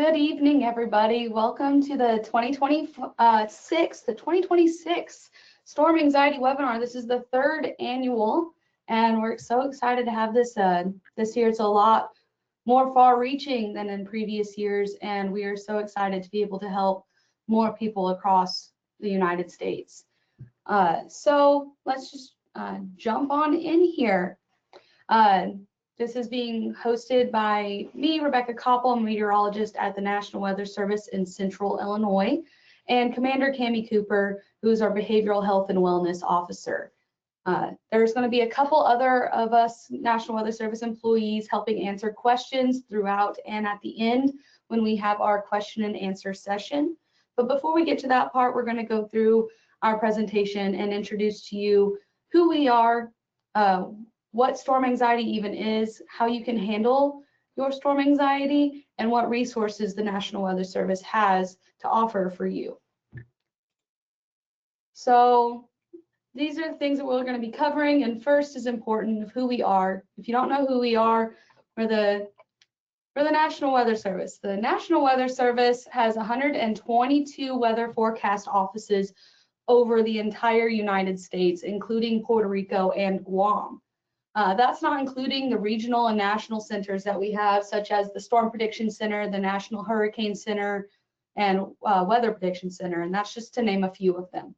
Good evening, everybody. Welcome to the 2026 Storm Anxiety webinar. This is the third annual, and we're so excited to have this this year. It's a lot more far-reaching than in previous years, and we are so excited to be able to help more people across the United States. So let's just jump on in here. This is being hosted by me, Rebecca Koppel, a meteorologist at the National Weather Service in Central Illinois, and Commander Cammie Cooper, who's our Behavioral Health and Wellness Officer. There's going to be a couple other of us National Weather Service employees helping answer questions throughout and at the end when we have our question and answer session. But before we get to that part, we're going to go through our presentation and introduce to you who we are, what storm anxiety even is, how you can handle your storm anxiety, and what resources the National Weather Service has to offer for you. So these are the things that we're going to be covering, and first is important of who we are. If you don't know who we are, we're the National Weather Service. The National Weather Service has 122 weather forecast offices over the entire United States, including Puerto Rico and Guam. That's not including the regional and national centers that we have, such as the Storm Prediction Center, the National Hurricane Center, and Weather Prediction Center, and that's just to name a few of them.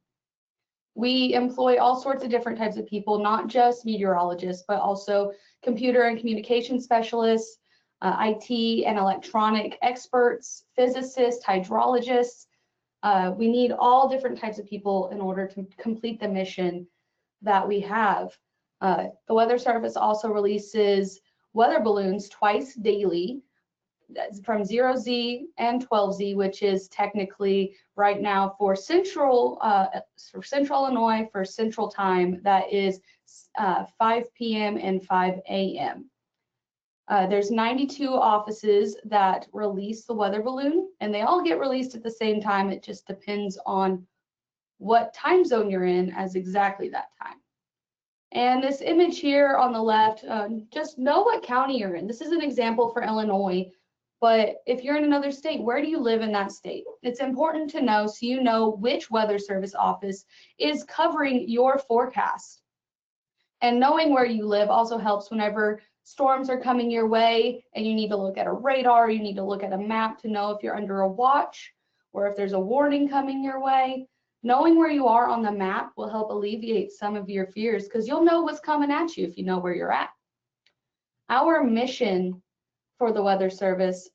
We employ all sorts of different types of people, not just meteorologists, but also computer and communication specialists, IT and electronic experts, physicists, hydrologists. We need all different types of people in order to complete the mission that we have. The Weather Service also releases weather balloons twice daily from 0Z and 12Z, which is technically right now for Central Illinois for Central Time. That is 5 p.m. and 5 a.m. There's 92 offices that release the weather balloon, and they all get released at the same time. It just depends on what time zone you're in as exactly that time. And this image here on the left, just know what county you're in. This is an example for Illinois, but if you're in another state, where do you live in that state? It's important to know so you know which weather service office is covering your forecast. And knowing where you live also helps whenever storms are coming your way and you need to look at a radar, you need to look at a map to know if you're under a watch or if there's a warning coming your way. Knowing where you are on the map will help alleviate some of your fears because you'll know what's coming at you if you know where you're at. Our mission for the Weather Service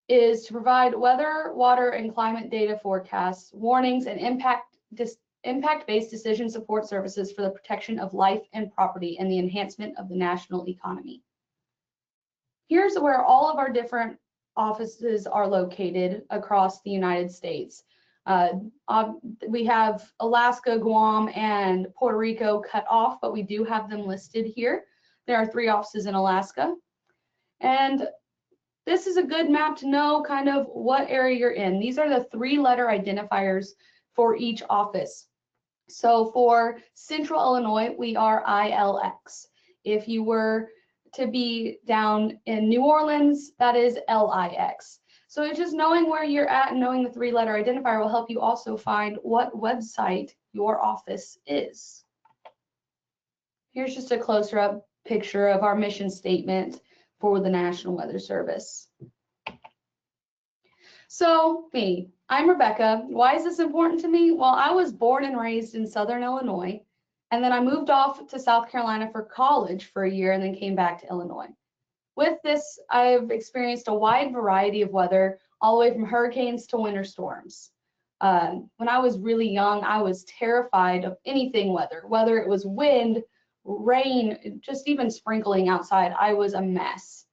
is to provide weather, water, and climate data forecasts, warnings, and impact-based decision support services for the protection of life and property and the enhancement of the national economy. Here's where all of our different offices are located across the United States. We have Alaska, Guam, and Puerto Rico cut off, but we do have them listed here. There are 3 offices in Alaska. And this is a good map to know kind of what area you're in. These are the 3-letter identifiers for each office. So for Central Illinois, we are ILX. If you were to be down in New Orleans, that is LIX. So it's just knowing where you're at and knowing the 3-letter identifier will help you also find what website your office is. Here's just a closer up picture of our mission statement for the National Weather Service. So I'm Rebecca. Why is this important to me? Well, I was born and raised in Southern Illinois, and then I moved off to South Carolina for college for a year and then came back to Illinois. With this, I've experienced a wide variety of weather, all the way from hurricanes to winter storms. When I was really young, I was terrified of anything weather, whether it was wind, rain, just even sprinkling outside. I was a mess.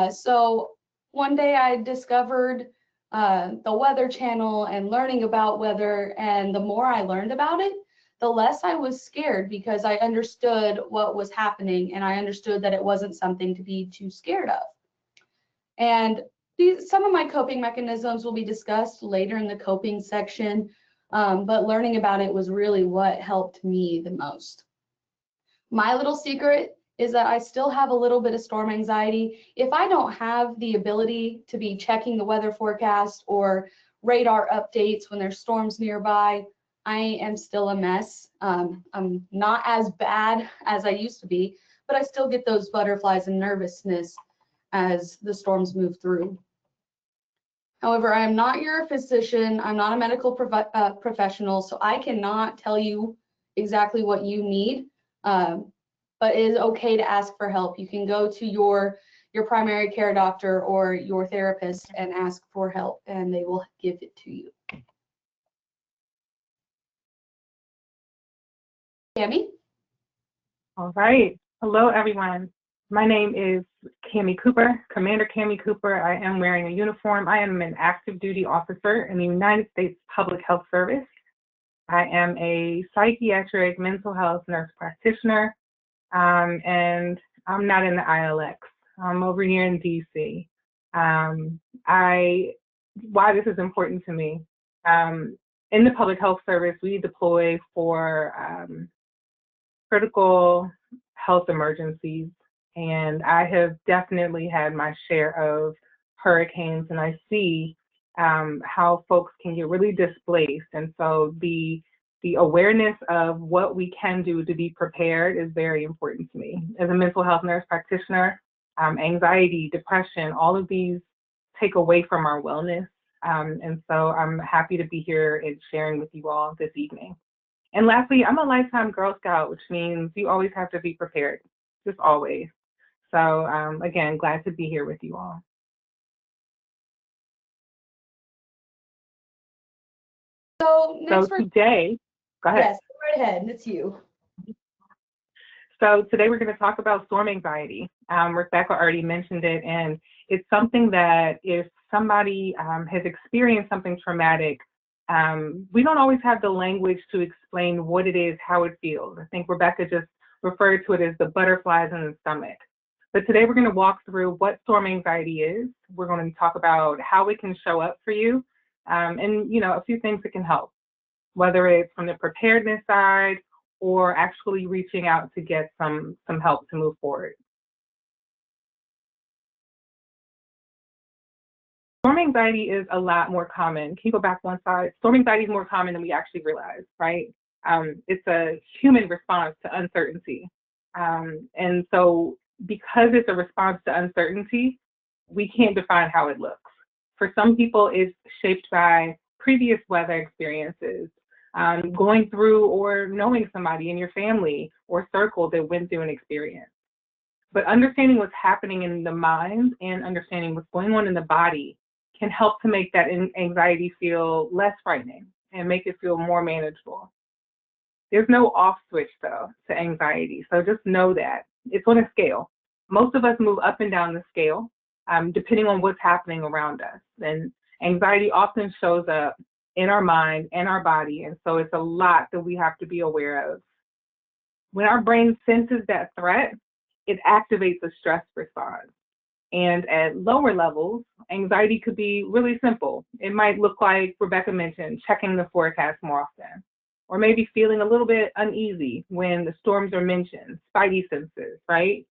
So one day I discovered the Weather Channel and learning about weather, and the more I learned about it, the less I was scared because I understood what was happening and I understood that it wasn't something to be too scared of. And some of my coping mechanisms will be discussed later in the coping section, but learning about it was really what helped me the most. My little secret is that I still have a little bit of storm anxiety. If I don't have the ability to be checking the weather forecast or radar updates when there's storms nearby, I am still a mess. I'm not as bad as I used to be, but I still get those butterflies and nervousness as the storms move through. However, I am not your physician. I'm not a medical professional, so I cannot tell you exactly what you need. But it is okay to ask for help. You can go to your primary care doctor or your therapist and ask for help, and they will give it to you. Tammy? All right. Hello, everyone. My name is Cammie Cooper, Commander Cammie Cooper. I am wearing a uniform. I am an active duty officer in the United States Public Health Service. I am a psychiatric mental health nurse practitioner, and I'm not in the ILX. I'm over here in DC. Why this is important to me. In the Public Health Service, we deploy for critical health emergencies, and I have definitely had my share of hurricanes, and I see how folks can get really displaced. And so the awareness of what we can do to be prepared is very important to me. As a mental health nurse practitioner, anxiety, depression, all of these take away from our wellness. And so I'm happy to be here and sharing with you all this evening. And lastly, I'm a lifetime Girl Scout, which means you always have to be prepared, just always. So again, glad to be here with you all. So today, go ahead. Yes, go right ahead. It's you. So today we're going to talk about storm anxiety. Rebecca already mentioned it, and it's something that if somebody has experienced something traumatic, we don't always have the language to explain what it is, how it feels. I think Rebecca just referred to it as the butterflies in the stomach. But today we're going to walk through what storm anxiety is. We're going to talk about how it can show up for you, and a few things that can help, whether it's from the preparedness side or actually reaching out to get some help to move forward. Storm anxiety is a lot more common. Can you go back one slide? Storm anxiety is more common than we actually realize, right? It's a human response to uncertainty. And so because it's a response to uncertainty, we can't define how it looks. For some people, it's shaped by previous weather experiences, going through or knowing somebody in your family or circle that went through an experience. But understanding what's happening in the mind and understanding what's going on in the body can help to make that anxiety feel less frightening and make it feel more manageable. There's no off switch, though, to anxiety. So just know that. It's on a scale. Most of us move up and down the scale, depending on what's happening around us. And anxiety often shows up in our mind and our body, and so it's a lot that we have to be aware of. When our brain senses that threat, it activates a stress response. And at lower levels, anxiety could be really simple. It might look like Rebecca mentioned, checking the forecast more often, or maybe feeling a little bit uneasy when the storms are mentioned, spidey senses, right?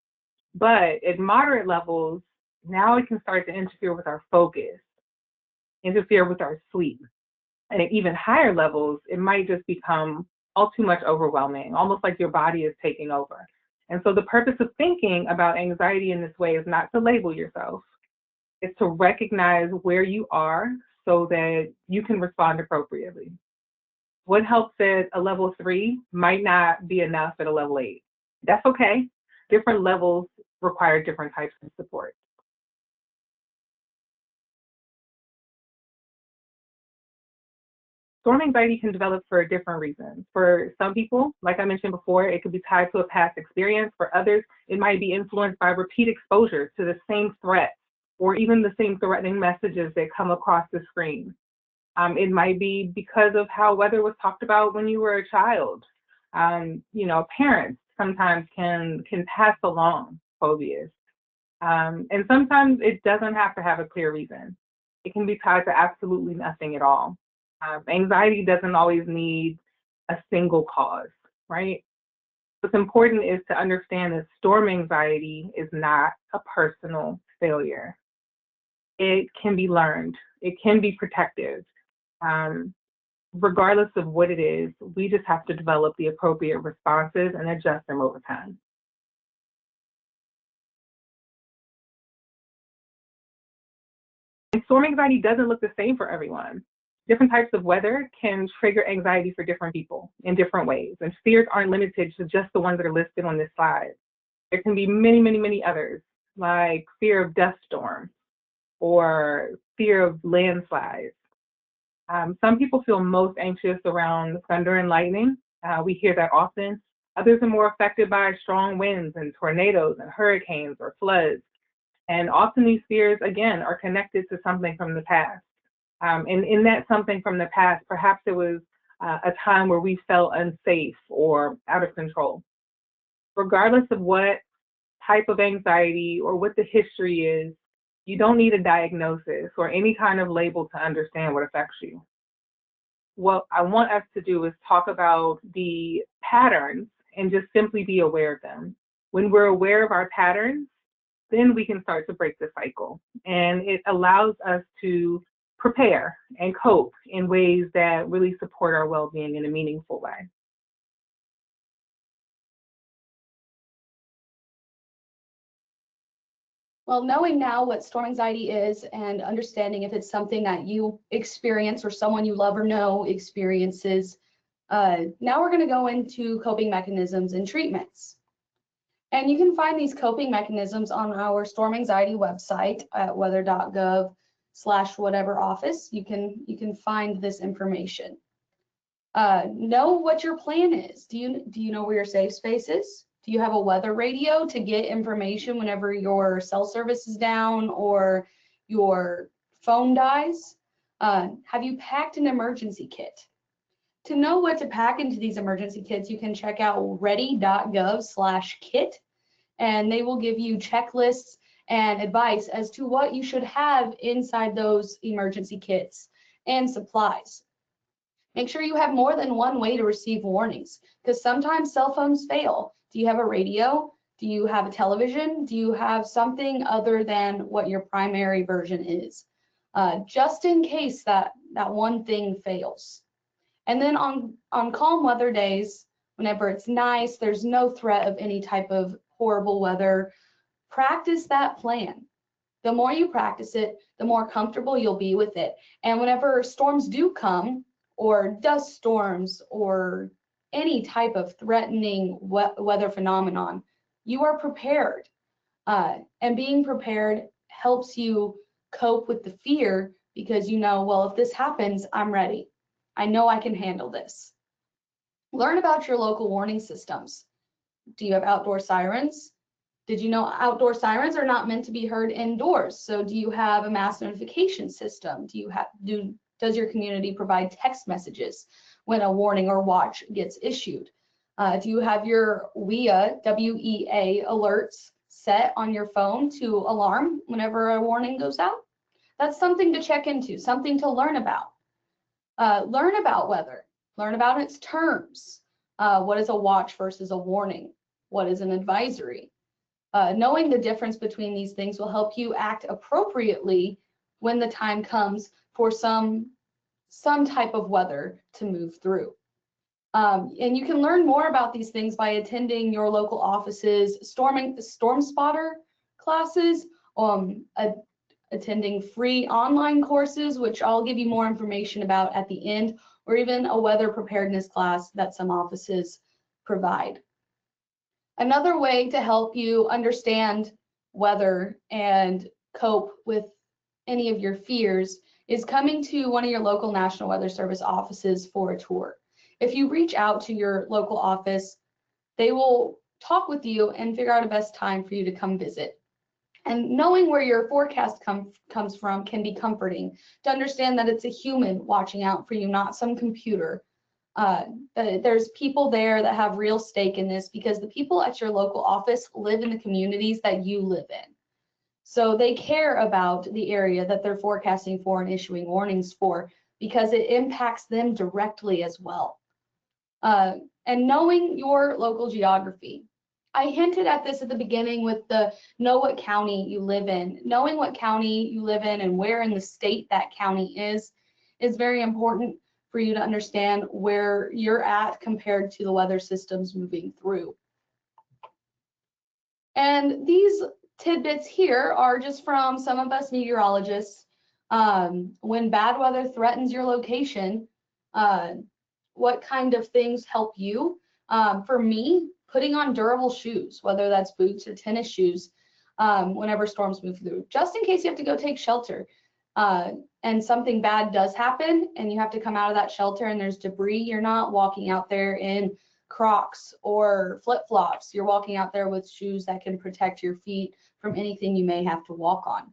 But at moderate levels, now it can start to interfere with our focus, interfere with our sleep. And at even higher levels, it might just become all too much overwhelming, almost like your body is taking over. And so the purpose of thinking about anxiety in this way is not to label yourself. It's to recognize where you are so that you can respond appropriately. What helps at a level 3 might not be enough at a level 8. That's okay. Different levels require different types of support. Storm anxiety can develop for different reasons. For some people, like I mentioned before, it could be tied to a past experience. For others, it might be influenced by repeat exposure to the same threat or even the same threatening messages that come across the screen. It might be because of how weather was talked about when you were a child. Parents sometimes can pass along phobias. And sometimes it doesn't have to have a clear reason. It can be tied to absolutely nothing at all. Anxiety doesn't always need a single cause, right? What's important is to understand that storm anxiety is not a personal failure. It can be learned. It can be protective. Regardless of what it is, we just have to develop the appropriate responses and adjust them over time. And storm anxiety doesn't look the same for everyone. Different types of weather can trigger anxiety for different people in different ways, and fears aren't limited to just the ones that are listed on this slide. There can be many, many, many others, like fear of dust storms or fear of landslides. Some people feel most anxious around thunder and lightning. We hear that often. Others are more affected by strong winds and tornadoes and hurricanes or floods. And often these fears, again, are connected to something from the past. And in that something from the past, perhaps it was a time where we felt unsafe or out of control. Regardless of what type of anxiety or what the history is, you don't need a diagnosis or any kind of label to understand what affects you. What I want us to do is talk about the patterns and just simply be aware of them. When we're aware of our patterns, then we can start to break the cycle. And it allows us to prepare and cope in ways that really support our well-being in a meaningful way. Well, knowing now what storm anxiety is and understanding if it's something that you experience or someone you love or know experiences, now we're going to go into coping mechanisms and treatments. And you can find these coping mechanisms on our storm anxiety website at weather.gov/whatever office. You can find this information. Know what your plan is. Do you know where your safe space is? Do you have a weather radio to get information whenever your cell service is down or your phone dies? Have you packed an emergency kit? To know what to pack into these emergency kits, you can check out ready.gov/kit, and they will give you checklists and advice as to what you should have inside those emergency kits and supplies. Make sure you have more than one way to receive warnings, because sometimes cell phones fail. Do you have a radio? Do you have a television? Do you have something other than what your primary version is? Just in case that one thing fails. And then on calm weather days, whenever it's nice, there's no threat of any type of horrible weather, practice that plan. The more you practice it, the more comfortable you'll be with it. And whenever storms do come, or dust storms, or any type of threatening weather phenomenon, you are prepared. And being prepared helps you cope with the fear because you know, well, if this happens, I'm ready. I know I can handle this. Learn about your local warning systems. Do you have outdoor sirens? Did you know outdoor sirens are not meant to be heard indoors? So do you have a mass notification system? Does your community provide text messages when a warning or watch gets issued? Do you have your WEA, W-E-A alerts set on your phone to alarm whenever a warning goes out? That's something to check into, something to learn about. Learn about weather, learn about its terms. What is a watch versus a warning? What is an advisory? Knowing the difference between these things will help you act appropriately when the time comes for some type of weather to move through. And you can learn more about these things by attending your local office's storm spotter classes, attending free online courses, which I'll give you more information about at the end, or even a weather preparedness class that some offices provide. Another way to help you understand weather and cope with any of your fears is coming to one of your local National Weather Service offices for a tour. If you reach out to your local office, they will talk with you and figure out a best time for you to come visit. And knowing where your forecast comes from can be comforting, to understand that it's a human watching out for you, not some computer. There's people there that have real stake in this because the people at your local office live in the communities that you live in. So they care about the area that they're forecasting for and issuing warnings for because it impacts them directly as well. And knowing your local geography. I hinted at this at the beginning with the know what county you live in. Knowing what county you live in and where in the state that county is very important for you to understand where you're at compared to the weather systems moving through. And these tidbits here are just from some of us meteorologists. When bad weather threatens your location, what kind of things help you? For me, putting on durable shoes, whether that's boots or tennis shoes, whenever storms move through, just in case you have to go take shelter. And something bad does happen and you have to come out of that shelter and there's debris, you're not walking out there in Crocs or flip-flops. You're walking out there with shoes that can protect your feet from anything you may have to walk on.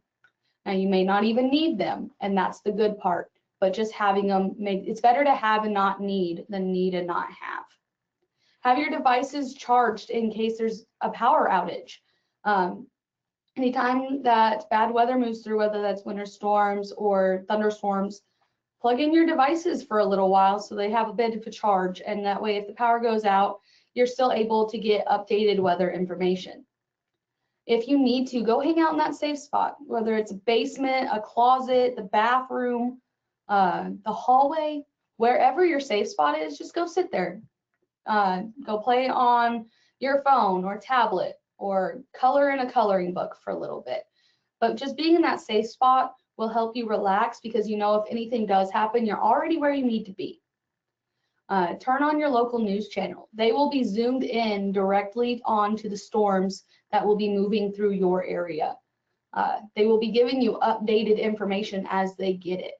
Now, you may not even need them, and that's the good part, but just having them, it's better to have and not need than need and not have. Have your devices charged in case there's a power outage. Anytime that bad weather moves through, whether that's winter storms or thunderstorms, plug in your devices for a little while so they have a bit of a charge, and that way if the power goes out, you're still able to get updated weather information. If you need to, go hang out in that safe spot, whether it's a basement, a closet, the bathroom, the hallway, wherever your safe spot is, just go sit there. Go play on your phone or tablet or color in a coloring book for a little bit. But just being in that safe spot will help you relax because you know if anything does happen, you're already where you need to be. Turn on your local news channel. They will be zoomed in directly onto the storms that will be moving through your area. They will be giving you updated information as they get it.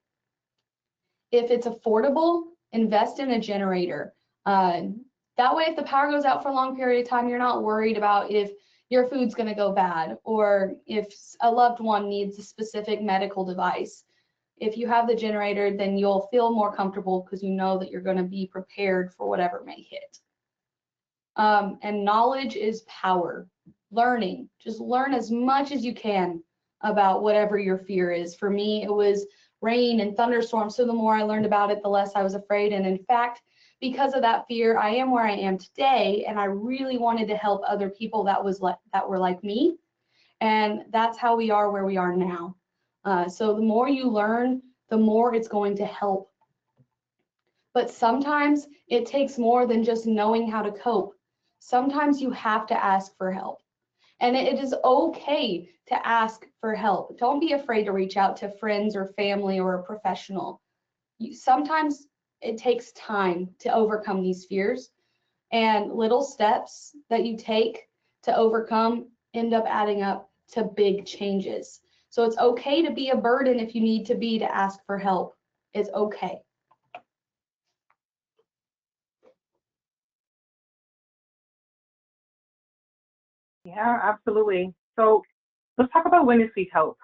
If it's affordable, invest in a generator. That way, if the power goes out for a long period of time, you're not worried about if your food's going to go bad or if a loved one needs a specific medical device. If you have the generator, then you'll feel more comfortable because you know that you're going to be prepared for whatever may hit. And knowledge is power. Learning, just learn as much as you can about whatever your fear is. For me, it was rain and thunderstorms. So the more I learned about it, the less I was afraid. And in fact, because of that fear, I am where I am today. And I really wanted to help other people that were like me. And that's how we are where we are now. So the more you learn, the more it's going to help. But sometimes it takes more than just knowing how to cope. Sometimes you have to ask for help. And it is okay to ask for help. Don't be afraid to reach out to friends or family or a professional. Sometimes it takes time to overcome these fears, and little steps that you take to overcome end up adding up to big changes. So it's okay to be a burden if you need to be to ask for help. It's okay. Yeah, absolutely. So let's talk about when to seek help.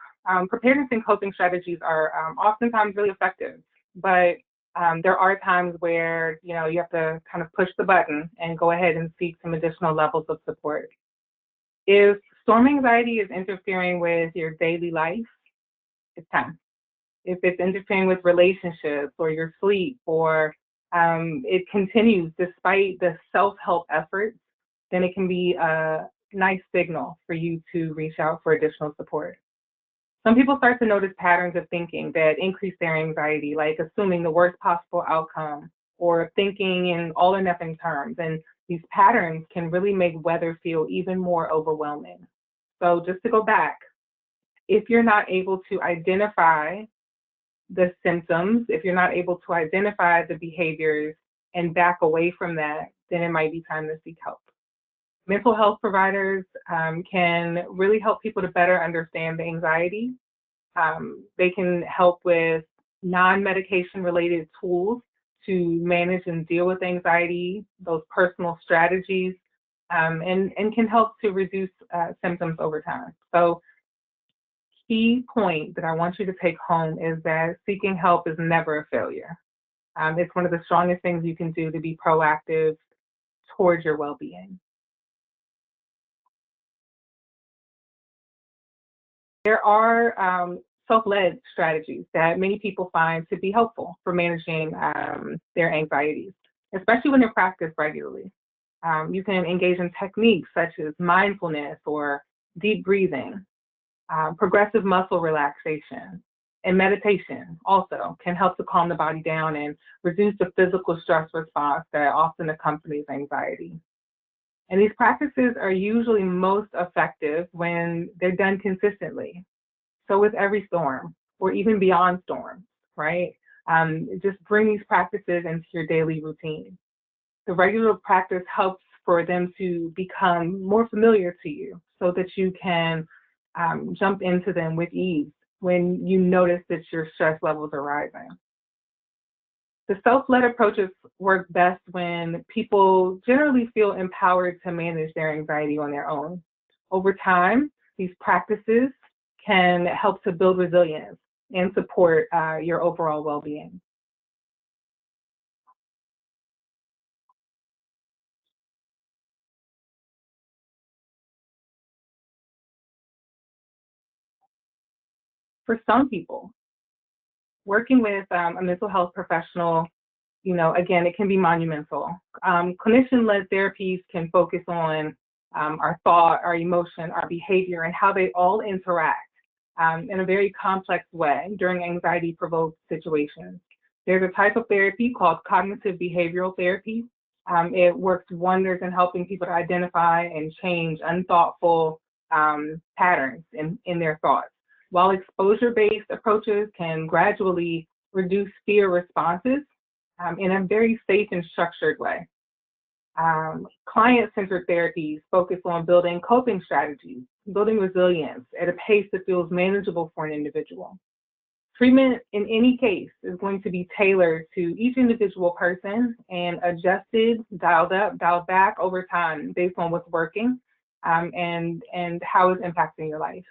Preparedness and coping strategies are oftentimes really effective, but there are times where you have to kind of push the button and go ahead and seek some additional levels of support. If storm anxiety is interfering with your daily life, it's time. If it's interfering with relationships or your sleep, or it continues despite the self-help efforts, then it can be a nice signal for you to reach out for additional support. Some people start to notice patterns of thinking that increase their anxiety, like assuming the worst possible outcome or thinking in all or nothing terms. And these patterns can really make weather feel even more overwhelming. So just to go back, if you're not able to identify the symptoms, if you're not able to identify the behaviors and back away from that, then it might be time to seek help. Mental health providers can really help people to better understand the anxiety. They can help with non-medication related tools to manage and deal with anxiety, those personal strategies, and can help to reduce symptoms over time. So key point that I want you to take home is that seeking help is never a failure. It's one of the strongest things you can do to be proactive towards your well-being. There are self-led strategies that many people find to be helpful for managing their anxieties. especially when they're practiced regularly. You can engage in techniques such as mindfulness or deep breathing, progressive muscle relaxation, and meditation also can help to calm the body down and reduce the physical stress response that often accompanies anxiety. And these practices are usually most effective when they're done consistently. So with every storm, or even beyond storms, right? Just bring these practices into your daily routine. The regular practice helps for them to become more familiar to you so that you can jump into them with ease when you notice that your stress levels are rising. The self-led approaches work best when people generally feel empowered to manage their anxiety on their own. Over time, these practices can help to build resilience and support your overall well-being. For some people, working with a mental health professional, again, it can be monumental. Clinician-led therapies can focus on our thought, our emotion, our behavior, and how they all interact in a very complex way during anxiety-provoked situations. There's a type of therapy called cognitive behavioral therapy. It works wonders in helping people to identify and change unthoughtful patterns in their thoughts. While exposure-based approaches can gradually reduce fear responses in a very safe and structured way. Client-centered therapies focus on building coping strategies, building resilience at a pace that feels manageable for an individual. Treatment in any case is going to be tailored to each individual person and adjusted, dialed up, dialed back over time based on what's working and how it's impacting your life.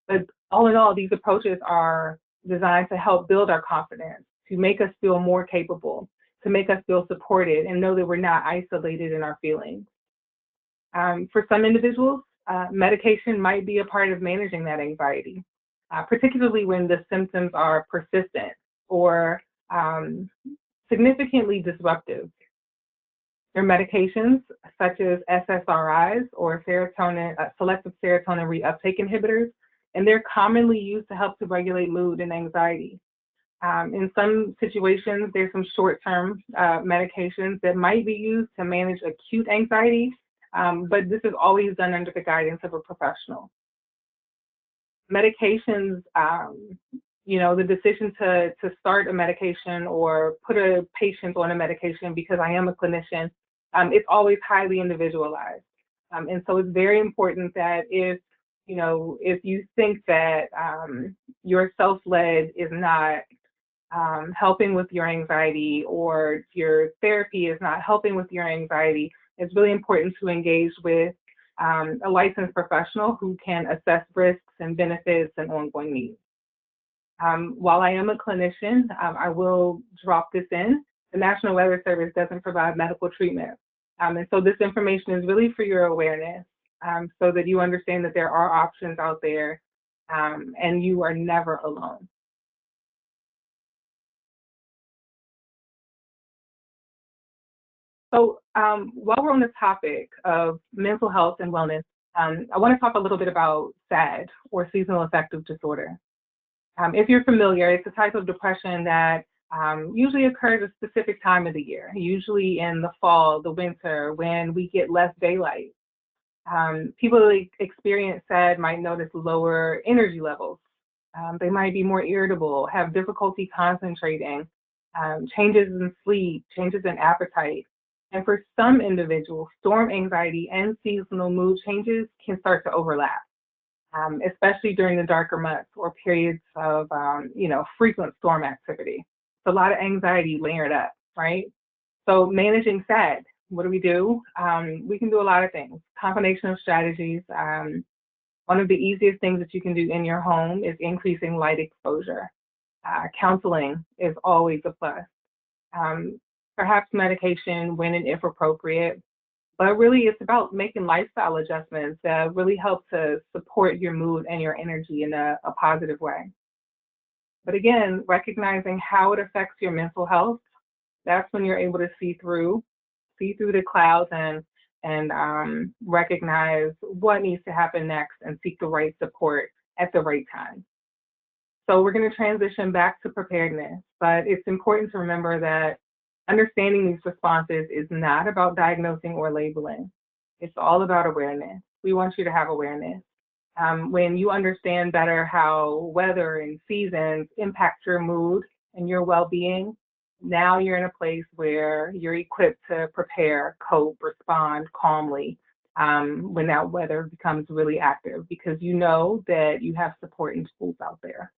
But all in all, these approaches are designed to help build our confidence, to make us feel more capable, to make us feel supported and know that we're not isolated in our feelings. For some individuals, medication might be a part of managing that anxiety, particularly when the symptoms are persistent or significantly disruptive. There are medications such as SSRIs or selective serotonin reuptake inhibitors, and they're commonly used to help to regulate mood and anxiety. In some situations, there's some short-term medications that might be used to manage acute anxiety, but this is always done under the guidance of a professional. Medications, the decision to start a medication or put a patient on a medication, because I am a clinician, it's always highly individualized. And so it's very important that if you think that your self-led is not helping with your anxiety or your therapy is not helping with your anxiety, it's really important to engage with a licensed professional who can assess risks and benefits and ongoing needs. While I am a clinician, I will drop this in. The National Weather Service doesn't provide medical treatment. And so this information is really for your awareness, so that you understand that there are options out there and you are never alone. So while we're on the topic of mental health and wellness, I want to talk a little bit about SAD, or seasonal affective disorder. If you're familiar, it's a type of depression that usually occurs at a specific time of the year, usually in the fall, the winter, when we get less daylight. People who experience SAD might notice lower energy levels. They might be more irritable, have difficulty concentrating, changes in sleep, changes in appetite. And for some individuals, storm anxiety and seasonal mood changes can start to overlap, especially during the darker months or periods of, frequent storm activity. It's a lot of anxiety layered up, right? So managing SAD, what do? We can do a lot of things, combination of strategies. One of the easiest things that you can do in your home is increasing light exposure. Counseling is always a plus. Perhaps medication when and if appropriate, but really it's about making lifestyle adjustments that really help to support your mood and your energy in a positive way. But again, recognizing how it affects your mental health, that's when you're able to see through see through the clouds and recognize what needs to happen next and seek the right support at the right time. So we're going to transition back to preparedness, but it's important to remember that understanding these responses is not about diagnosing or labeling. It's all about awareness. We want you to have awareness. When you understand better how weather and seasons impact your mood and your well-being, now you're in a place where you're equipped to prepare, cope, respond calmly when that weather becomes really active, because you know that you have support and tools out there.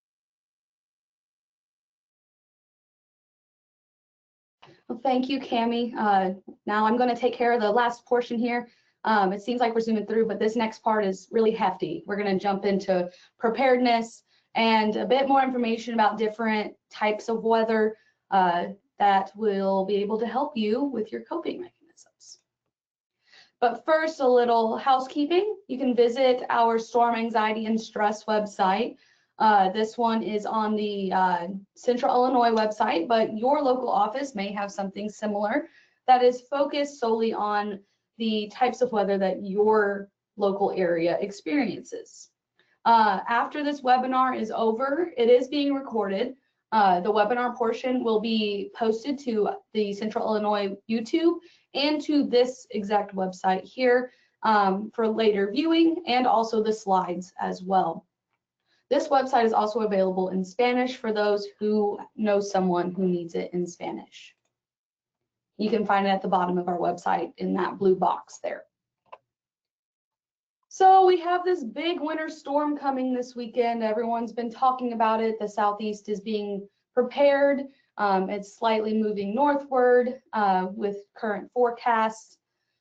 Well, thank you, Cammie. Now I'm going to take care of the last portion here. It seems like we're zooming through, but this next part is really hefty. We're going to jump into preparedness and a bit more information about different types of weather that will be able to help you with your coping mechanisms. But first, a little housekeeping. You can visit our storm anxiety and stress website. This one is on the Central Illinois website, but your local office may have something similar that is focused solely on the types of weather that your local area experiences. After this webinar is over, it is being recorded. The webinar portion will be posted to the Central Illinois YouTube and to this exact website here for later viewing, and also the slides as well. This website is also available in Spanish for those who know someone who needs it in Spanish. You can find it at the bottom of our website in that blue box there. So we have this big winter storm coming this weekend. Everyone's been talking about it. The Southeast is being prepared. It's slightly moving northward with current forecasts.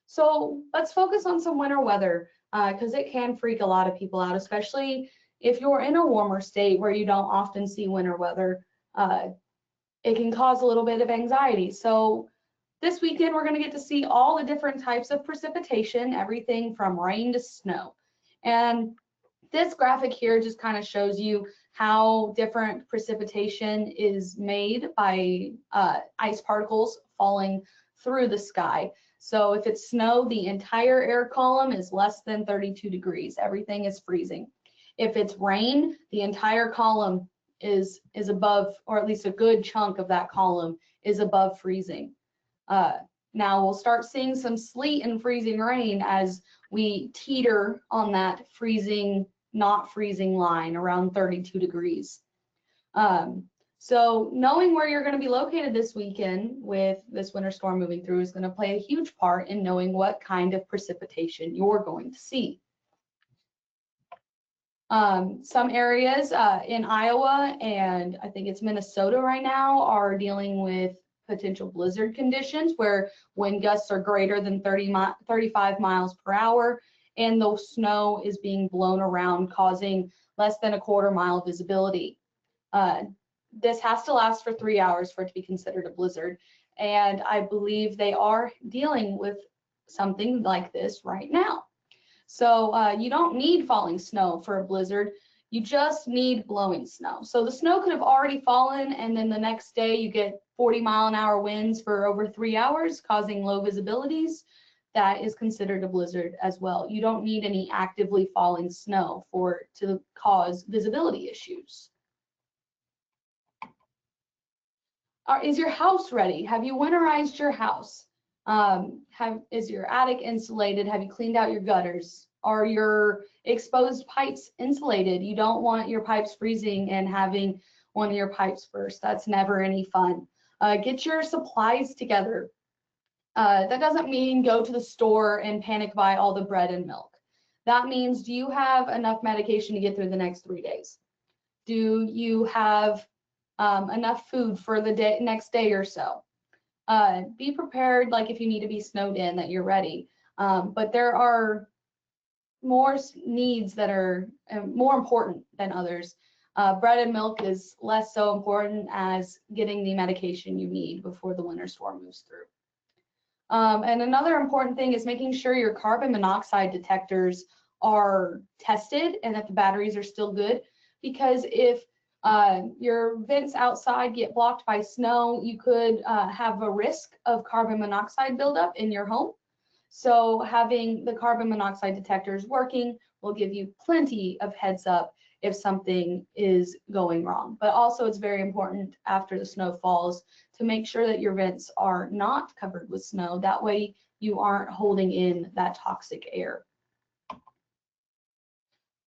So let's focus on some winter weather because it can freak a lot of people out, especially if you're in a warmer state where you don't often see winter weather. It can cause a little bit of anxiety. So this weekend, we're going to get to see all the different types of precipitation, everything from rain to snow. And this graphic here just kind of shows you how different precipitation is made by ice particles falling through the sky. So if it's snow, the entire air column is less than 32 degrees. Everything is freezing. If it's rain, the entire column is above, or at least a good chunk of that column is above freezing. Now we'll start seeing some sleet and freezing rain as we teeter on that freezing, not freezing line around 32 degrees. So knowing where you're going to be located this weekend with this winter storm moving through is going to play a huge part in knowing what kind of precipitation you're going to see. Some areas in Iowa and I think it's Minnesota right now are dealing with potential blizzard conditions where wind gusts are greater than 35 miles per hour and the snow is being blown around, causing less than a quarter mile visibility. This has to last for 3 hours for it to be considered a blizzard, and I believe they are dealing with something like this right now. So you don't need falling snow for a blizzard, you just need blowing snow. So the snow could have already fallen and then the next day you get 40-mile-an-hour winds for over 3 hours causing low visibilities. That is considered a blizzard as well. You don't need any actively falling snow to cause visibility issues. Is your house ready? Have you winterized your house? Is your attic insulated? Have you cleaned out your gutters? Are your exposed pipes insulated? You don't want your pipes freezing and having one of your pipes burst. That's never any fun. Get your supplies together. That doesn't mean go to the store and panic buy all the bread and milk. That means, do you have enough medication to get through the next 3 days? Do you have enough food for the next day or so? Be prepared, like if you need to be snowed in, that you're ready. But there are more needs that are more important than others. Bread and milk is less so important as getting the medication you need before the winter storm moves through. And another important thing is making sure your carbon monoxide detectors are tested and that the batteries are still good, because if Your vents outside get blocked by snow, you could have a risk of carbon monoxide buildup in your home. So having the carbon monoxide detectors working will give you plenty of heads up if something is going wrong. But also it's very important after the snow falls to make sure that your vents are not covered with snow. That way you aren't holding in that toxic air.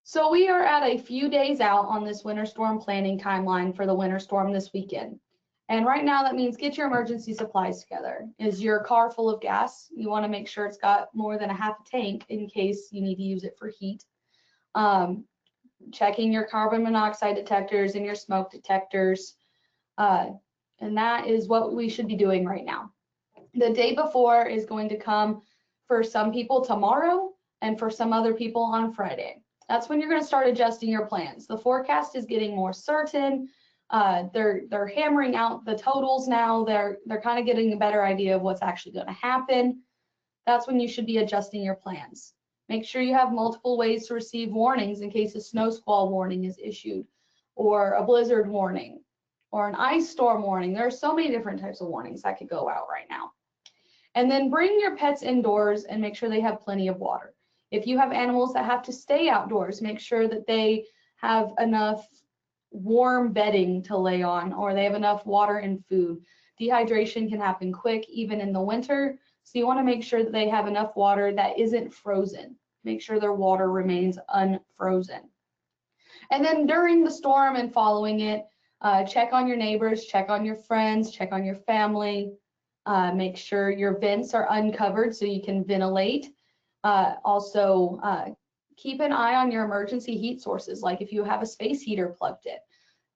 So we are at a few days out on this winter storm planning timeline for the winter storm this weekend. And right now that means get your emergency supplies together. Is your car full of gas? You want to make sure it's got more than a half a tank in case you need to use it for heat. Checking your carbon monoxide detectors and your smoke detectors. And that is what we should be doing right now. The day before is going to come for some people tomorrow and for some other people on Friday. That's when you're going to start adjusting your plans. The forecast is getting more certain. They're hammering out the totals now. They're kind of getting a better idea of what's actually going to happen. That's when you should be adjusting your plans. Make sure you have multiple ways to receive warnings in case a snow squall warning is issued, or a blizzard warning, or an ice storm warning. There are so many different types of warnings that could go out right now. And then bring your pets indoors and make sure they have plenty of water. If you have animals that have to stay outdoors, make sure that they have enough warm bedding to lay on, or they have enough water and food. Dehydration can happen quick, even in the winter. So you want to make sure that they have enough water that isn't frozen. Make sure their water remains unfrozen. And then during the storm and following it, check on your neighbors, check on your friends, check on your family. Make sure your vents are uncovered so you can ventilate. Also, keep an eye on your emergency heat sources, like if you have a space heater plugged in.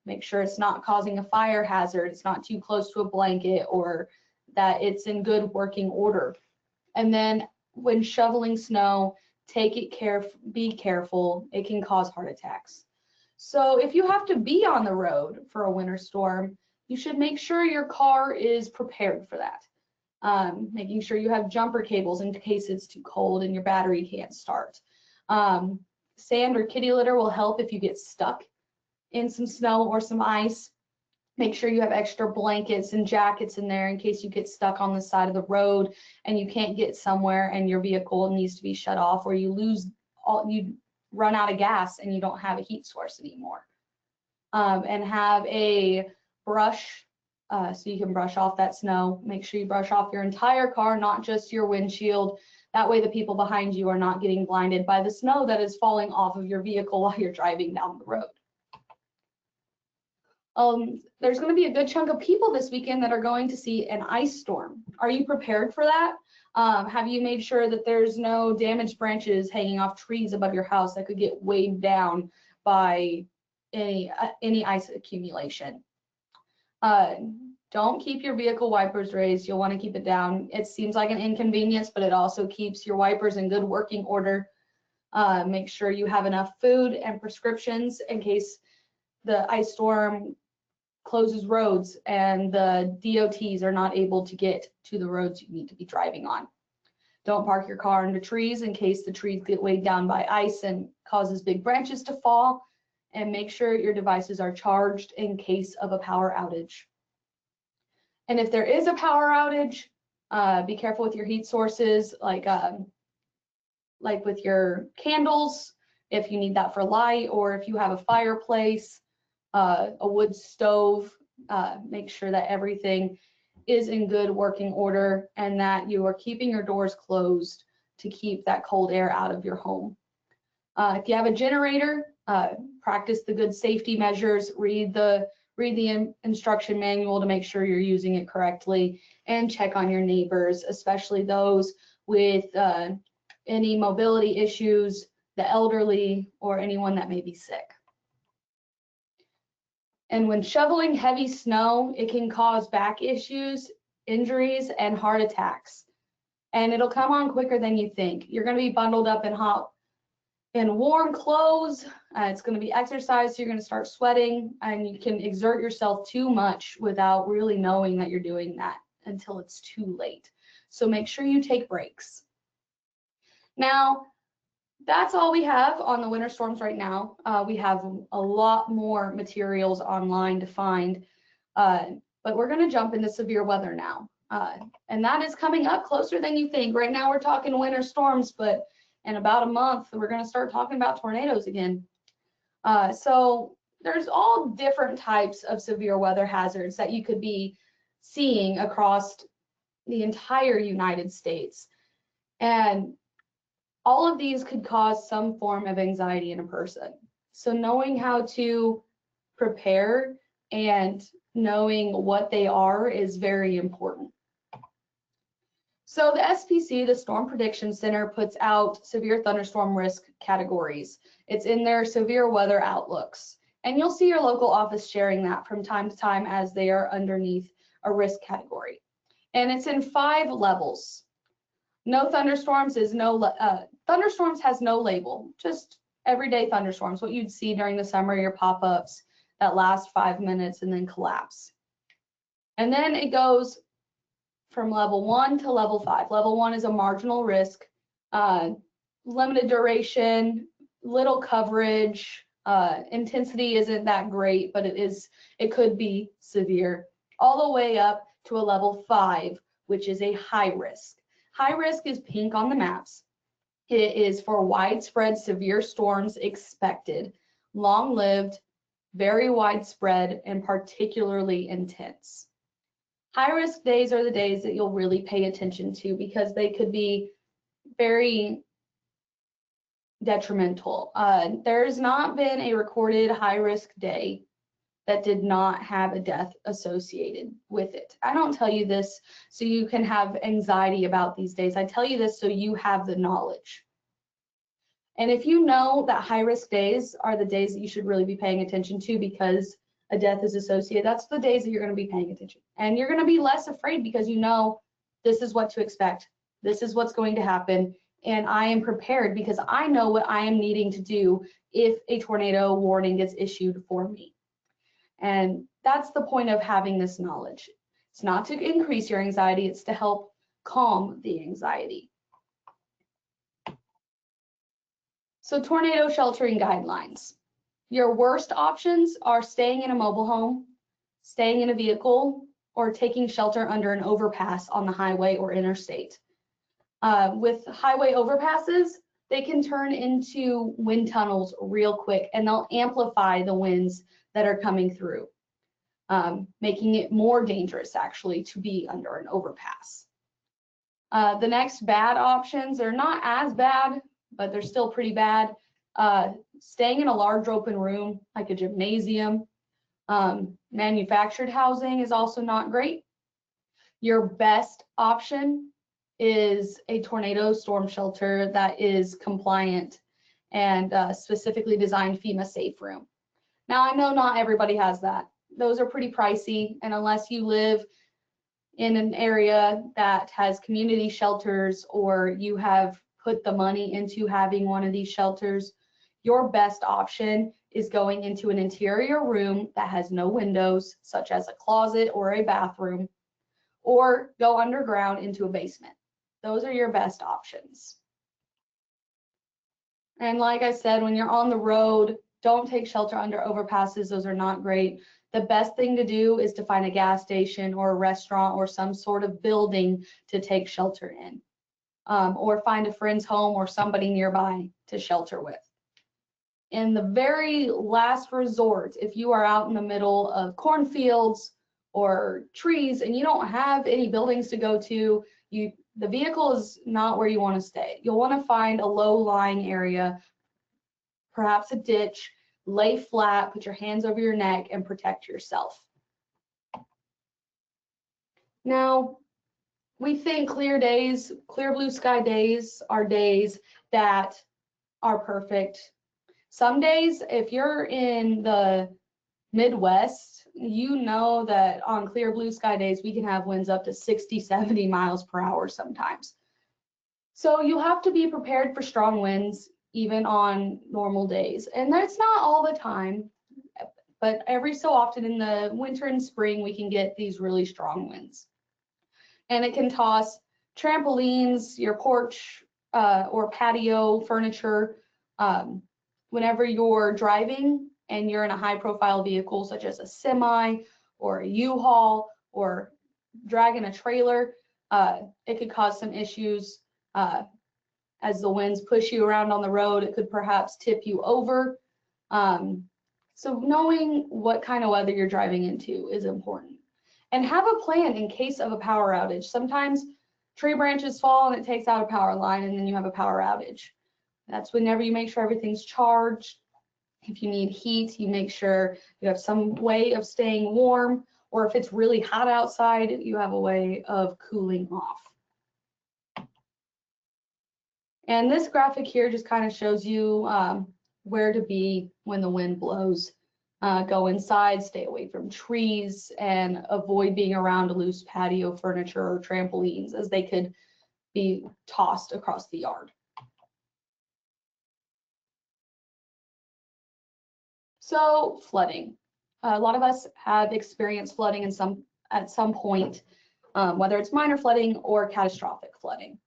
Make sure it's not causing a fire hazard, it's not too close to a blanket, or that it's in good working order. And then when shoveling snow, be careful. It can cause heart attacks. So if you have to be on the road for a winter storm, you should make sure your car is prepared for that. Making sure you have jumper cables in case it's too cold and your battery can't start. Sand or kitty litter will help if you get stuck in some snow or some ice. Make sure you have extra blankets and jackets in there in case you get stuck on the side of the road and you can't get somewhere and your vehicle needs to be shut off, or you run out of gas and you don't have a heat source anymore. And have a brush so you can brush off that snow. Make sure you brush off your entire car, not just your windshield. That way the people behind you are not getting blinded by the snow that is falling off of your vehicle while you're driving down the road. There's going to be a good chunk of people this weekend that are going to see an ice storm. Are you prepared for that? Have you made sure that there's no damaged branches hanging off trees above your house that could get weighed down by any ice accumulation? Don't keep your vehicle wipers raised. You'll want to keep it down. It seems like an inconvenience, but it also keeps your wipers in good working order. Make sure you have enough food and prescriptions in case the ice storm closes roads and the DOTs are not able to get to the roads you need to be driving on. Don't park your car into trees in case the trees get weighed down by ice and causes big branches to fall. And make sure your devices are charged in case of a power outage. And if there is a power outage, be careful with your heat sources, like with your candles, if you need that for light, or if you have a fireplace, a wood stove. Make sure that everything is in good working order and that you are keeping your doors closed to keep that cold air out of your home. If you have a generator, practice the good safety measures, read the instruction manual to make sure you're using it correctly, and check on your neighbors, especially those with any mobility issues, the elderly, or anyone that may be sick. And when shoveling heavy snow, it can cause back issues, injuries, and heart attacks. And it'll come on quicker than you think. You're going to be bundled up in warm clothes. It's going to be exercise, so you're going to start sweating, and you can exert yourself too much without really knowing that you're doing that until it's too late. So make sure you take breaks. Now, that's all we have on the winter storms right now. We have a lot more materials online to find, but we're going to jump into severe weather now. And that is coming up closer than you think. Right now we're talking winter storms, but in about a month, we're going to start talking about tornadoes again. So there's all different types of severe weather hazards that you could be seeing across the entire United States. And all of these could cause some form of anxiety in a person. So knowing how to prepare and knowing what they are is very important. So the SPC, the Storm Prediction Center, puts out severe thunderstorm risk categories. It's in their severe weather outlooks. And you'll see your local office sharing that from time to time as they are underneath a risk category. And it's in 5 levels. No thunderstorms is thunderstorms has no label, just everyday thunderstorms, what you'd see during the summer, your pop-ups that last 5 minutes and then collapse. And then it goes from level 1 to level 5. Level 1 is a marginal risk, limited duration, little coverage, intensity isn't that great, but it could be severe, all the way up to a level 5, which is a high risk. High risk is pink on the maps. It is for widespread severe storms expected, long-lived, very widespread, and particularly intense. High-risk days are the days that you'll really pay attention to because they could be very detrimental. There's not been a recorded high-risk day that did not have a death associated with it. I don't tell you this so you can have anxiety about these days. I tell you this so you have the knowledge. And if you know that high-risk days are the days that you should really be paying attention to because a death is associated, that's the days that you're going to be paying attention. And you're going to be less afraid because you know this is what to expect. This is what's going to happen. And I am prepared because I know what I am needing to do if a tornado warning gets issued for me. And that's the point of having this knowledge. It's not to increase your anxiety, it's to help calm the anxiety. So tornado sheltering guidelines. Your worst options are staying in a mobile home, staying in a vehicle, or taking shelter under an overpass on the highway or interstate. With highway overpasses, they can turn into wind tunnels real quick and they'll amplify the winds that are coming through, making it more dangerous actually to be under an overpass. The next bad options are not as bad, but they're still pretty bad. Staying in a large open room like a gymnasium, manufactured housing is also not great. Your best option is a tornado storm shelter that is compliant and specifically designed FEMA safe room. Now I know not everybody has that. Those are pretty pricey, and unless you live in an area that has community shelters or you have put the money into having one of these shelters, your best option is going into an interior room that has no windows, such as a closet or a bathroom, or go underground into a basement. Those are your best options. And like I said, when you're on the road, don't take shelter under overpasses. Those are not great. The best thing to do is to find a gas station or a restaurant or some sort of building to take shelter in, or find a friend's home or somebody nearby to shelter with. In the very last resort, if you are out in the middle of cornfields or trees and you don't have any buildings to go to, the vehicle is not where you want to stay. You'll want to find a low-lying area, perhaps a ditch, lay flat, put your hands over your neck, and protect yourself. Now, we think clear days, clear blue sky days are days that are perfect. Some days, if you're in the Midwest, you know that on clear blue sky days, we can have winds up to 60, 70 miles per hour sometimes. So you have to be prepared for strong winds, even on normal days. And that's not all the time, but every so often in the winter and spring, we can get these really strong winds. And it can toss trampolines, your porch or patio furniture. Whenever you're driving and you're in a high profile vehicle such as a semi or a U-Haul or dragging a trailer, it could cause some issues as the winds push you around on the road. It could perhaps tip you over. So knowing what kind of weather you're driving into is important. And have a plan in case of a power outage. Sometimes tree branches fall and it takes out a power line and then you have a power outage. That's whenever you make sure everything's charged. If you need heat, you make sure you have some way of staying warm, or if it's really hot outside, you have a way of cooling off. And this graphic here just kind of shows you where to be when the wind blows. Go inside, stay away from trees, and avoid being around loose patio furniture or trampolines as they could be tossed across the yard. So flooding. A lot of us have experienced flooding at some point, whether it's minor flooding or catastrophic flooding.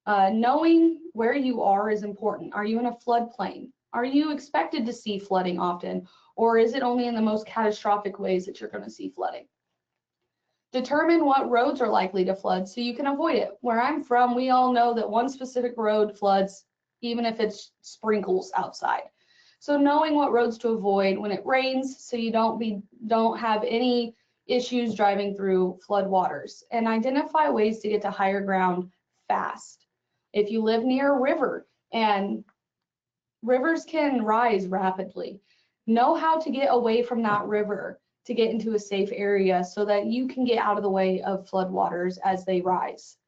Knowing where you are is important. Are you in a floodplain? Are you expected to see flooding often? Or is it only in the most catastrophic ways that you're going to see flooding? Determine what roads are likely to flood so you can avoid it. Where I'm from, we all know that one specific road floods even if it's sprinkles outside. So knowing what roads to avoid when it rains so you don't have any issues driving through flood waters, and identify ways to get to higher ground fast. If you live near a river, and rivers can rise rapidly, know how to get away from that river to get into a safe area so that you can get out of the way of flood waters as they rise.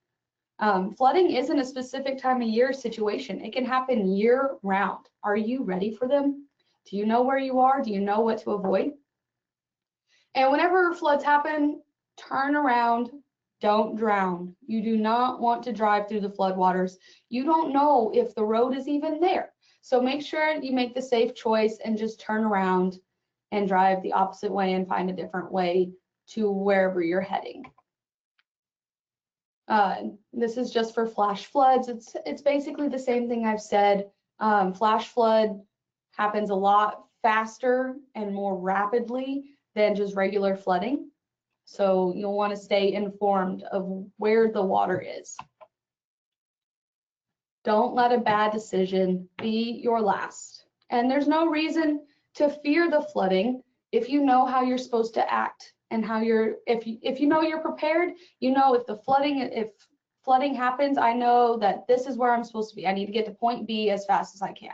Flooding isn't a specific time of year situation. It can happen year round. Are you ready for them? Do you know where you are? Do you know what to avoid? And whenever floods happen, turn around, don't drown. You do not want to drive through the flood waters. You don't know if the road is even there. So make sure you make the safe choice and just turn around and drive the opposite way and find a different way to wherever you're heading. This is just for flash floods. It's basically the same thing I've said. Flash flood happens a lot faster and more rapidly than just regular flooding. So you'll want to stay informed of where the water is. Don't let a bad decision be your last. And there's no reason to fear the flooding if you know how you're supposed to act and how if you know you're prepared. You know, if flooding happens, I know that this is where I'm supposed to be. I need to get to point B as fast as I can.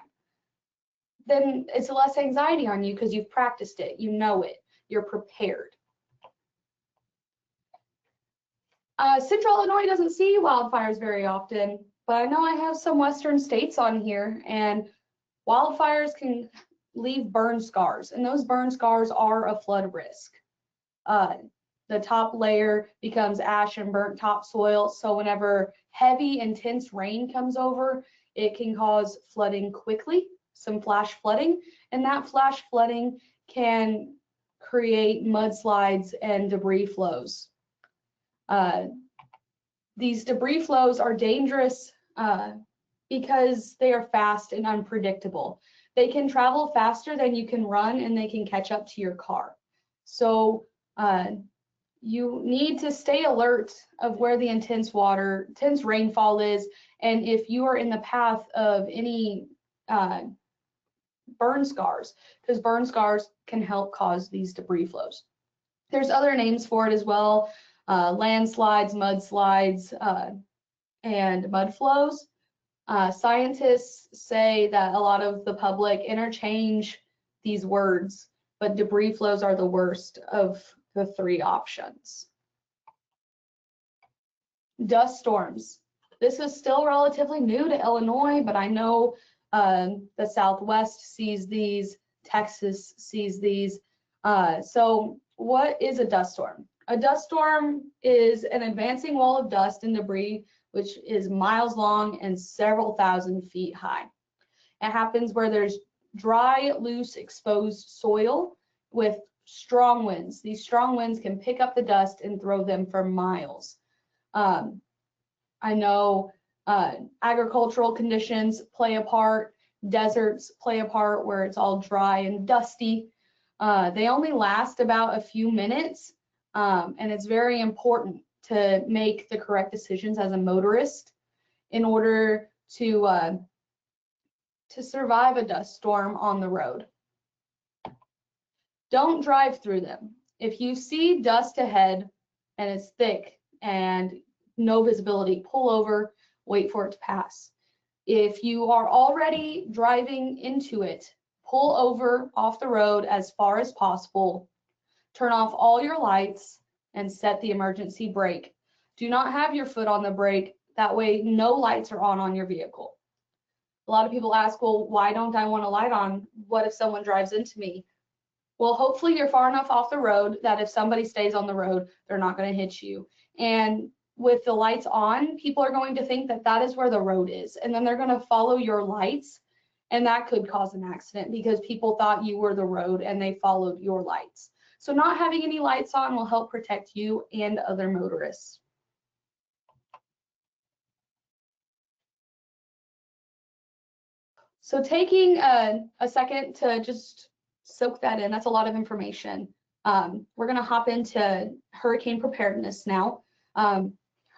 Then it's less anxiety on you because you've practiced it. You know it. You're prepared. Central Illinois doesn't see wildfires very often, but I know I have some western states on here, and wildfires can leave burn scars, and those burn scars are a flood risk. The top layer becomes ash and burnt topsoil, so whenever heavy, intense rain comes over, it can cause flooding quickly, some flash flooding, and that flash flooding can create mudslides and debris flows. These debris flows are dangerous because they are fast and unpredictable. They can travel faster than you can run, and they can catch up to your car. So you need to stay alert of where the intense rainfall is, and if you are in the path of any burn scars, because burn scars can help cause these debris flows. There's other names for it as well, landslides, mudslides, and mud flows. Scientists say that a lot of the public interchange these words, but debris flows are the worst of the three options. Dust storms. This is still relatively new to Illinois, but I know the Southwest sees these, Texas sees these. So what is a dust storm? A dust storm is an advancing wall of dust and debris which is miles long and several thousand feet high. It happens where there's dry, loose, exposed soil with strong winds. These strong winds can pick up the dust and throw them for miles. I know Agricultural conditions play a part. Deserts play a part where it's all dry and dusty. They only last about a few minutes, and it's very important to make the correct decisions as a motorist in order to survive a dust storm on the road. Don't drive through them. If you see dust ahead and it's thick and no visibility, pull over, wait for it to pass. If you are already driving into it, pull over off the road as far as possible, turn off all your lights, and set the emergency brake. Do not have your foot on the brake. That way, no lights are on your vehicle. A lot of people ask, well, why don't I want a light on? What if someone drives into me? Well, hopefully you're far enough off the road that if somebody stays on the road, they're not going to hit you. And with the lights on, people are going to think that that is where the road is, and then they're going to follow your lights, and that could cause an accident because people thought you were the road and they followed your lights. So not having any lights on will help protect you and other motorists. So taking a second to just soak that in, that's a lot of information. We're going to hop into hurricane preparedness now.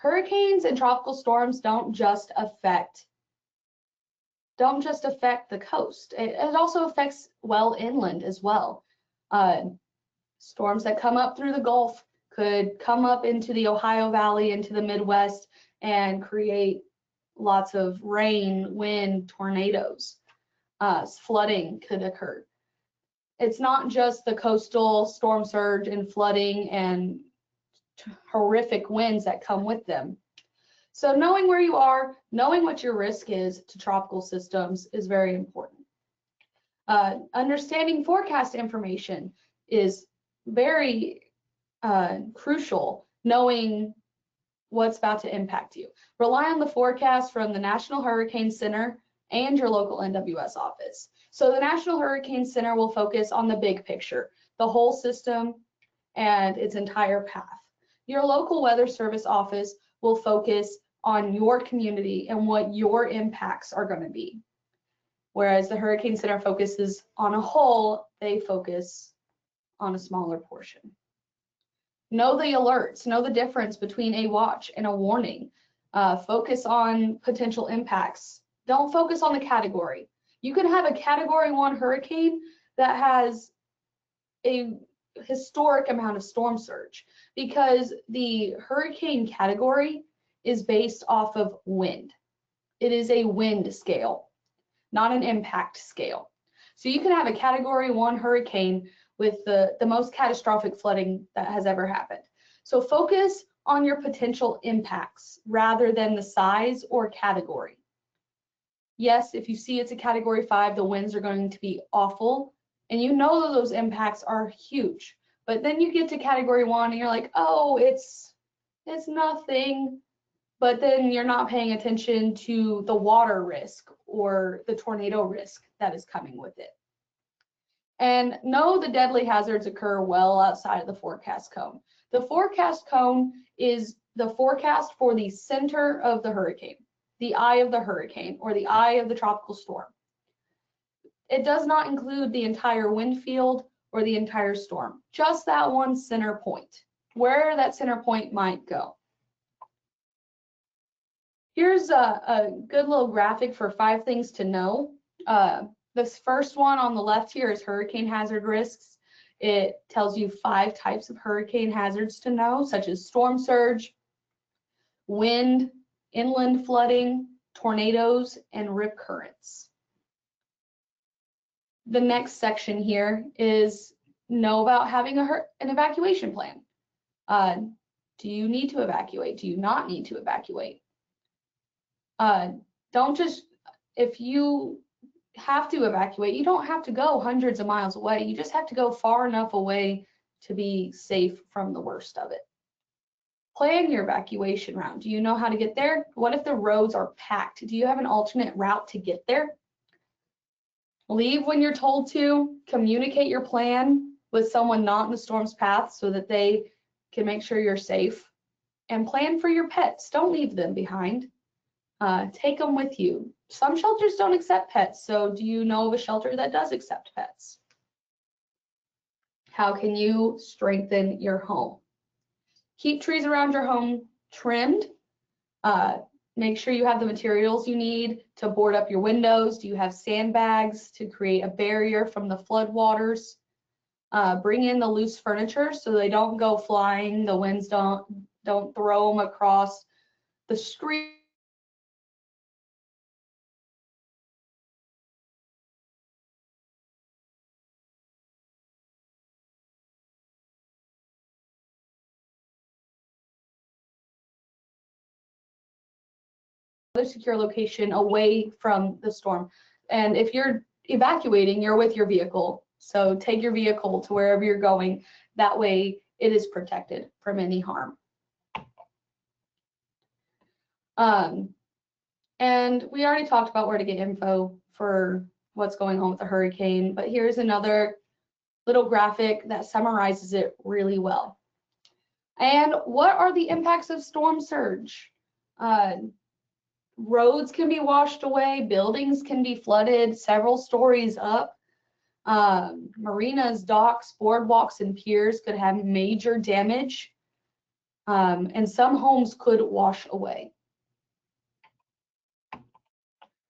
Hurricanes and tropical storms don't just affect the coast. It also affects well inland as well. Storms that come up through the Gulf could come up into the Ohio Valley, into the Midwest, and create lots of rain, wind, tornadoes. Flooding could occur. It's not just the coastal storm surge and flooding and horrific winds that come with them. So knowing where you are, knowing what your risk is to tropical systems is very important. Understanding forecast information is very crucial, knowing what's about to impact you. Rely on the forecast from the National Hurricane Center and your local NWS office. So the National Hurricane Center will focus on the big picture, the whole system and its entire path. Your local weather service office will focus on your community and what your impacts are going to be. Whereas the Hurricane Center focuses on a whole, they focus on a smaller portion. Know the alerts, know the difference between a watch and a warning. Focus on potential impacts. Don't focus on the category. You can have a Category 1 hurricane that has a historic amount of storm surge because the hurricane category is based off of wind. It is a wind scale, not an impact scale. So you can have a Category 1 hurricane with the most catastrophic flooding that has ever happened. So focus on your potential impacts rather than the size or category. Yes, if you see it's a Category 5, the winds are going to be awful, and you know that those impacts are huge. But then you get to Category 1 and you're like, oh, it's nothing. But then you're not paying attention to the water risk or the tornado risk that is coming with it. And know the deadly hazards occur well outside of the forecast cone. The forecast cone is the forecast for the center of the hurricane, the eye of the hurricane, or the eye of the tropical storm. It does not include the entire wind field or the entire storm, just that one center point, where that center point might go. Here's a good little graphic for 5 things to know. This first one on the left here is hurricane hazard risks. It tells you 5 types of hurricane hazards to know, such as storm surge, wind, inland flooding, tornadoes, and rip currents. The next section here is know about having an evacuation plan. Do you need to evacuate? Do you not need to evacuate? Don't just, if you have to evacuate, you don't have to go hundreds of miles away. You just have to go far enough away to be safe from the worst of it. Plan your evacuation route. Do you know how to get there? What if the roads are packed? Do you have an alternate route to get there? Leave when you're told to. Communicate your plan with someone not in the storm's path so that they can make sure you're safe. And plan for your pets. Don't leave them behind. Take them with you. Some shelters don't accept pets, so do you know of a shelter that does accept pets? How can you strengthen your home? Keep trees around your home trimmed. Make sure you have the materials you need to board up your windows. Do you have sandbags to create a barrier from the flood waters? Bring in the loose furniture so they don't go flying. The winds don't throw them across the street. Secure location away from the storm. And if you're evacuating, you're with your vehicle. So take your vehicle to wherever you're going. That way it is protected from any harm. And we already talked about where to get info for what's going on with the hurricane, but here's another little graphic that summarizes it really well. And what are the impacts of storm surge? Roads can be washed away, buildings can be flooded several stories up. Marinas, docks, boardwalks, and piers could have major damage, and some homes could wash away.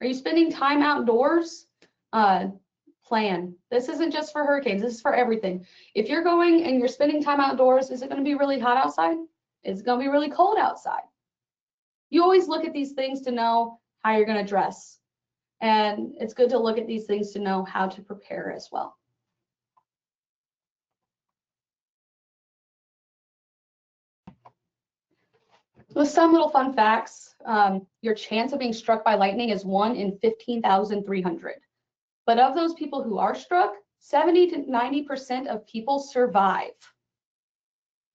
Are you spending time outdoors? Plan. This isn't just for hurricanes, this is for everything. If you're going and you're spending time outdoors, is it going to be really hot outside? Is it going to be really cold outside? You always look at these things to know how you're going to dress. And it's good to look at these things to know how to prepare as well. With some little fun facts, your chance of being struck by lightning is 1 in 15,300. But of those people who are struck, 70 to 90% of people survive.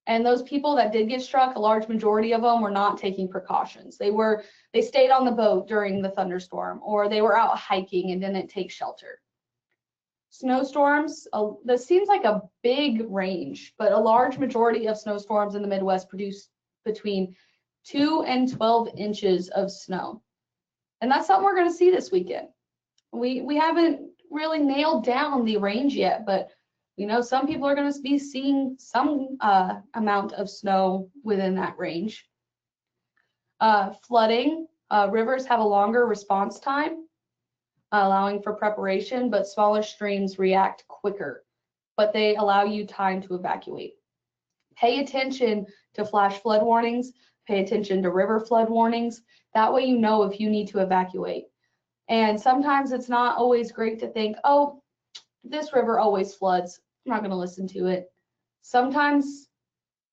And those people that did get struck, a large majority of them were not taking precautions. They stayed on the boat during the thunderstorm, or they were out hiking and didn't take shelter. Snowstorms, this seems like a big range, but a large majority of snowstorms in the Midwest produce between 2 and 12 inches of snow. And that's something we're going to see this weekend. We haven't really nailed down the range yet, but we know some people are going to be seeing some amount of snow within that range. Flooding, rivers have a longer response time, allowing for preparation, but smaller streams react quicker, but they allow you time to evacuate. Pay attention to flash flood warnings, pay attention to river flood warnings. That way you know if you need to evacuate. And sometimes it's not always great to think, oh, this river always floods, I'm not going to listen to it. Sometimes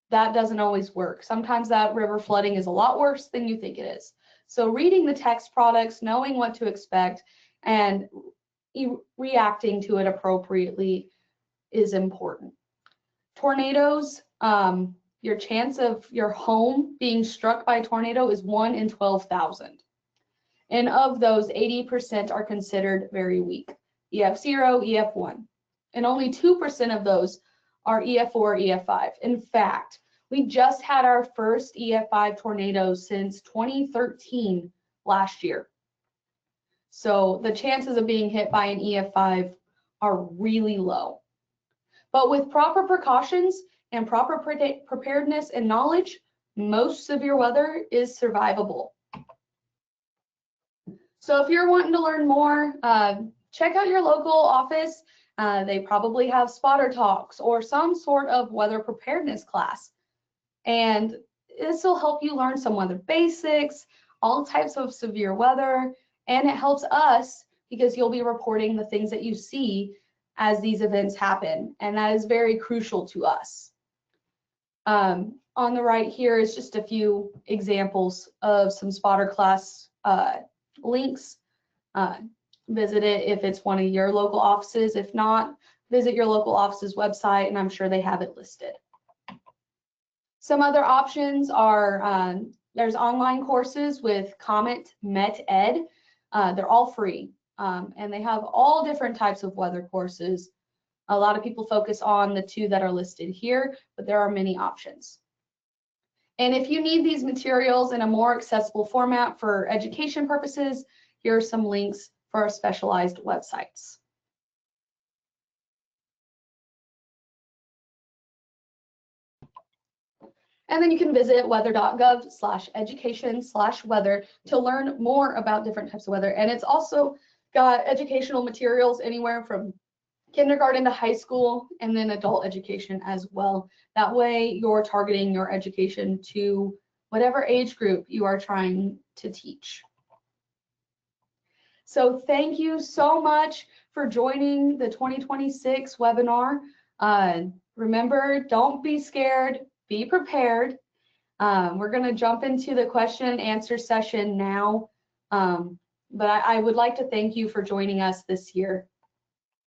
that doesn't always work. Sometimes that river flooding is a lot worse than you think it is. So reading the text products, knowing what to expect, and reacting to it appropriately is important. Tornadoes, your chance of your home being struck by a tornado is 1 in 12,000. And of those, 80% are considered very weak. EF0, EF1. And only 2% of those are EF4, EF5. In fact, we just had our first EF5 tornado since 2013 last year. So the chances of being hit by an EF5 are really low. But with proper precautions and proper preparedness and knowledge, most severe weather is survivable. So if you're wanting to learn more, check out your local office. They probably have spotter talks or some sort of weather preparedness class. And this will help you learn some weather basics, all types of severe weather, and it helps us because you'll be reporting the things that you see as these events happen, and that is very crucial to us. On the right here is just a few examples of some spotter class links. Visit it if it's one of your local offices. If not, visit your local office's website, and I'm sure they have it listed. Some other options are, there's online courses with Comet Met Ed. They're all free, and they have all different types of weather courses. A lot of people focus on the two that are listed here, but there are many options. And if you need these materials in a more accessible format for education purposes, here are some links for our specialized websites. And then you can visit weather.gov/education/weather to learn more about different types of weather. And it's also got educational materials anywhere from kindergarten to high school, and then adult education as well. That way you're targeting your education to whatever age group you are trying to teach. So thank you so much for joining the 2026 webinar. Remember, don't be scared, be prepared. We're going to jump into the question and answer session now. But I would like to thank you for joining us this year.